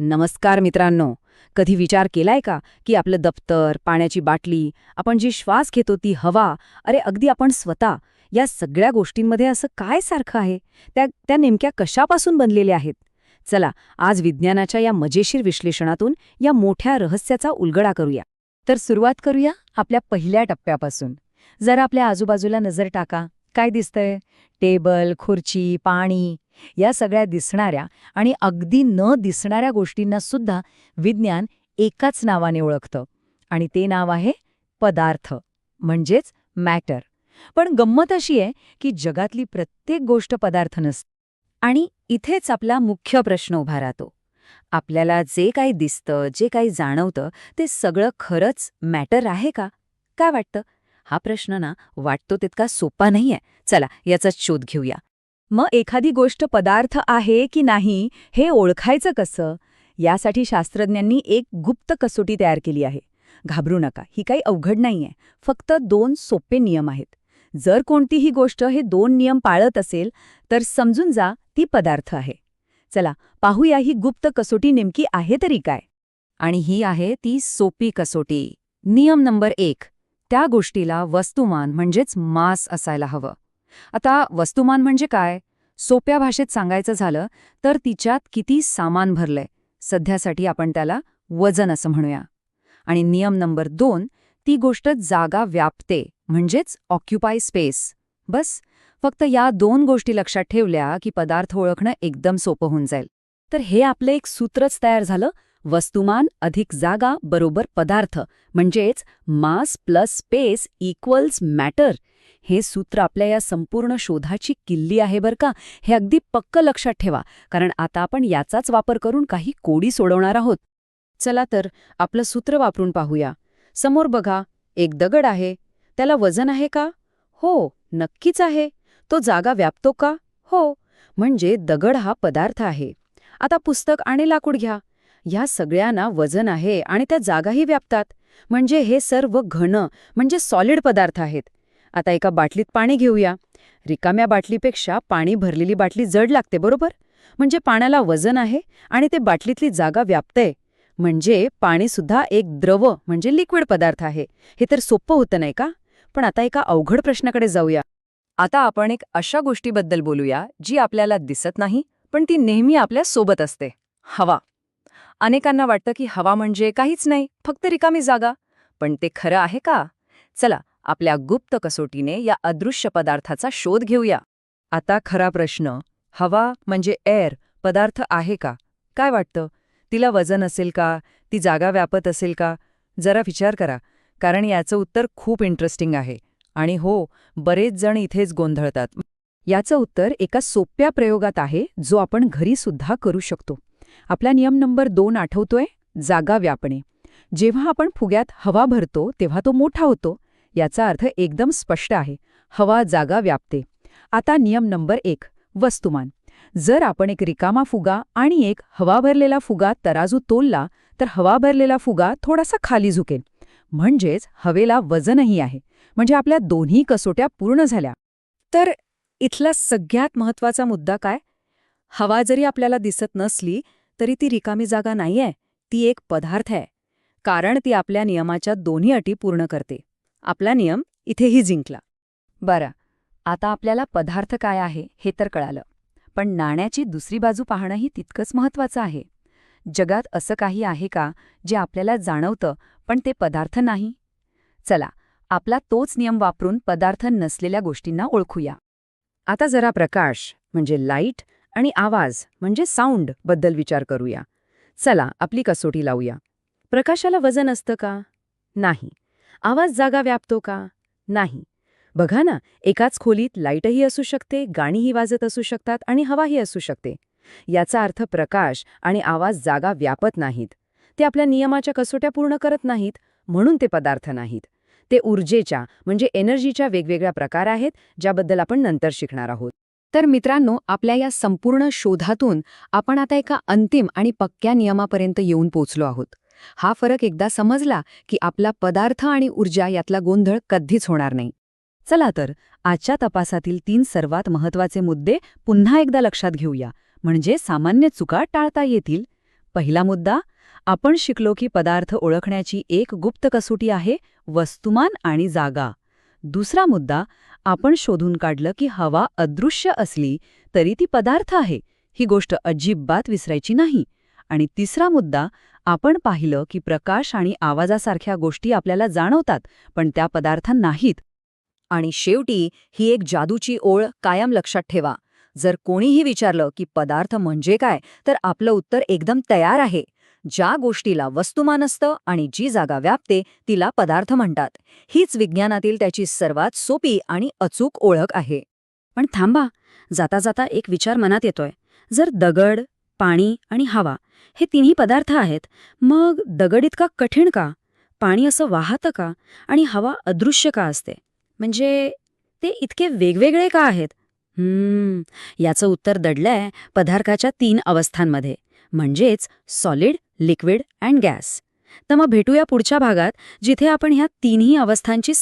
नमस्कार मित्रांनो. कधी विचार केलाय का की आपलं दप्तर, पाण्याची बाटली, आपण जी श्वास घेतो ती हवा, अरे अगदी आपण स्वतः, या सगळ्या गोष्टींमध्ये असं काय सारखं आहे? त्या नेमक्या कशापासून बनलेल्या आहेत? चला, आज विज्ञानाच्या या मजेशीर विश्लेषणातून या मोठ्या रहस्याचा उलगडा करूया. तर सुरुवात करूया आपल्या पहिल्या टप्प्यापासून. जरा आपल्या आजूबाजूला नजर टाका. काय दिसतंय? टेबल, खुर्ची, पाणी, या सगळ्या दिसणाऱ्या आणि अगदी न दिसणाऱ्या गोष्टींना सुद्धा विज्ञान एकाच नावाने ओळखतं, आणि ते नाव आहे पदार्थ, म्हणजेच मॅटर. पण गंमत अशी आहे की जगातली प्रत्येक गोष्ट पदार्थ नसते. आणि इथेच आपला मुख्य प्रश्न उभा राहतो. आपल्याला जे काही दिसतं, जे काही जाणवतं, ते सगळं खरंच मॅटर आहे का? काय वाटतं? हा प्रश्न ना वाटतो तितका सोपा नाहीये. चला याचाच शोध घेऊया. मग एखादी गोष्ट पदार्थ आहे की नाही हे ओळखायचं कसं? यासाठी शास्त्रज्ञांनी एक गुप्त कसोटी तयार केली आहे. घाबरू नका, ही काही अवघड नाहीये. फक्त 2 सोपे नियम आहेत. जर कोणतीही गोष्ट हे 2 नियम पाळत असेल तर समजून जा ती पदार्थ आहे. चला पाहूया ही गुप्त कसोटी नेमकी आहे तरी काय. आणि ही आहे ती सोपी कसोटी. नियम नंबर 1. त्या गोष्टीला वस्तुमान म्हणजेच मास असायला हवं. आता वस्तुमान म्हणजे काय? सोप्या भाषेत सांगायचं झालं तर तिच्यात किती सामान भरलंय, सध्यासाठी आपण त्याला वजन असं म्हणूया. आणि नियम नंबर 2, ती गोष्ट जागा व्यापते, म्हणजेच ऑक्युपाय स्पेस. बस, फक्त या 2 गोष्टी लक्षात ठेवल्या की पदार्थ ओळखणं एकदम सोपं होऊन जाईल. तर हे आपलं एक सूत्रच तयार झालं. वस्तुमान अधिक जागा बरोबर पदार्थ, म्हणजेच mass plus space equals matter. हे सूत्र आपल्या या संपूर्ण शोधाची किल्ली आहे बरं का. हे अगदी पक्क लक्षात ठेवा, कारण आता आपण याचाच वापर करून काही कोडी सोडवणार आहोत. चला तर आपलं सूत्र वापरून पाहूया. समोर बघा, एक दगड आहे. त्याला वजन आहे का? हो, नक्कीच आहे. तो जागा व्यापतो का? हो. म्हणजे दगड हा पदार्थ आहे. आता पुस्तक आणि लाकूड घ्या. ह्या सगळ्यांना वजन आहे आणि त्या जागाही व्यापतात. म्हणजे हे सर्व घन म्हणजे सॉलिड पदार्थ आहेत. आता एका बाटलीत पाणी घेऊया. रिकाम्या बाटलीपेक्षा पाणी भरलेली बाटली जड लागते, बरोबर? म्हणजे पाण्याला वजन आहे आणि ते बाटलीतली जागा व्यापते. म्हणजे पाणीसुद्धा एक द्रव म्हणजे लिक्विड पदार्थ आहे. हे तर सोपं होतं नाही का? पण आता एका अवघड प्रश्नाकडे जाऊया. आता आपण एक अशा गोष्टीबद्दल बोलूया जी आपल्याला दिसत नाही, पण ती नेहमी आपल्या सोबत असते. हवा. अनेकांना वाटतं की हवा म्हणजे काहीच नाही, फक्त रिकामी जागा. पण ते खरं आहे का? चला आपल्या गुप्त कसोटीने या अदृश्य पदार्थाचा शोध घेऊया. आता खरा प्रश्न, हवा म्हणजे एअर पदार्थ आहे का? काय वाटतं? तिला वजन असेल का? ती जागा व्यापत असेल का? जरा विचार करा, कारण याचं उत्तर खूप इंटरेस्टिंग आहे. आणि हो, बरेच जण इथेच गोंधळतात. याचं उत्तर एका सोप्या प्रयोगात आहे, जो आपण घरी सुद्धा करू शकतो. आपला नियम नंबर 2 आठवतोय? जागा व्यापणे. जेव्हा आपण फुग्यात हवा भरतो तेव्हा तो मोठा होतो. याचा अर्थ एकदम स्पष्ट आहे, हवा जागा व्यापते. आता नियम नंबर 1, वस्तुमान. जर आपण एक रिकामा फुगा आणि एक हवा भरलेला फुगा तराजूत तोलला तर हवा भरलेला फुगा थोडासा खाली झुकेल. म्हणजेच हवेला वजनही आहे. म्हणजे आपल्या दोन्ही कसोट्या पूर्ण झाल्या. तर इथला सगळ्यात महत्त्वाचा मुद्दा काय? हवा जरी आपल्याला दिसत नसली तरी ती रिकामी जागा नाहीये, ती एक पदार्थ आहे. कारण ती आपल्या नियमाच्या दोन्ही अटी पूर्ण करते. आपला नियम इथेही जिंकला. बरं, आता आपल्याला पदार्थ काय आहे हे तर कळालं. पण नाण्याची दुसरी बाजू पाहणंही तितकंच महत्त्वाचं आहे. जगात असं काही आहे का जे आपल्याला जाणवतं पण ते पदार्थ नाही? चला, आपला तोच नियम वापरून पदार्थ नसलेल्या गोष्टींना ओळखूया. आता जरा प्रकाश म्हणजे लाईट आणि आवाज म्हणजे साऊंड बद्दल विचार करूया. चला आपली कसोटी लावूया. प्रकाशाला वजन असतं का? नाही. आवाज जागा व्यापतो का? नाही. बघा ना, एकाच खोलीत लाईटही असू शकते, गाणीही वाजत असू शकतात आणि हवाही असू शकते. याचा अर्थ प्रकाश आणि आवाज जागा व्यापत नाहीत. ते आपल्या नियमाच्या कसोट्या पूर्ण करत नाहीत, म्हणून ते पदार्थ नाहीत. ते ऊर्जेच्या म्हणजे एनर्जीच्या वेगवेगळ्या प्रकार आहेत, ज्याबद्दल आपण नंतर शिकणार आहोत. तर मित्रांनो, आपल्या या संपूर्ण शोधातून आपण आता एका अंतिम आणि पक्क्या नियमापर्यंत येऊन पोचलो आहोत. हा फरक एकदा समजला की आपला पदार्थ आणि ऊर्जा यातला गोंधळ कधीच होणार नाही. चला तर आजच्या तपासातील 3 सर्वात महत्त्वाचे मुद्दे पुन्हा एकदा लक्षात घेऊया, म्हणजे सामान्य चुका टाळता येतील. पहिला मुद्दा, आपण शिकलो की पदार्थ ओळखण्याची एक गुप्त कसोटी आहे वस्तुमान आणि जागा. दुसरा मुद्दा, आपण शोधून काढलं की हवा अदृश्य असली तरी ती पदार्थ आहे. ही गोष्ट अजिबात विसरायची नाही. आणि तिसरा मुद्दा, आपण पाहिलं की प्रकाश आणि आवाजासारख्या गोष्टी आपल्याला जाणवतात, पण त्या पदार्थ नाहीत. आणि शेवटी ही एक जादूची ओळ कायम लक्षात ठेवा. जर कोणीही विचारलं की पदार्थ म्हणजे काय, तर आपलं उत्तर एकदम तयार आहे. ज्या गोष्टीला वस्तुमान असतं आणि जी जागा व्यापते तिला पदार्थ म्हणतात. हीच विज्ञानातील त्याची सर्वात सोपी आणि अचूक ओळख आहे. पण थांबा, जाता जाता एक विचार मनात येतोय. जर दगड, पाणी आणि हवा हे तिन्ही पदार्थ आहेत, मग दगड इतका कठीण का? पाणी असं वाहतं का? आणि हवा अदृश्य का असते? म्हणजे ते इतके वेगवेगळे का आहेत? याचं उत्तर दडलंय पदार्थाच्या 3 अवस्थांमध्ये, म्हणजेच सॉलिड, लिक्विड अँड गॅस. तर मग भेटूया पुढच्या भागात, जिथे आपण ह्या तिन्ही अवस्थांची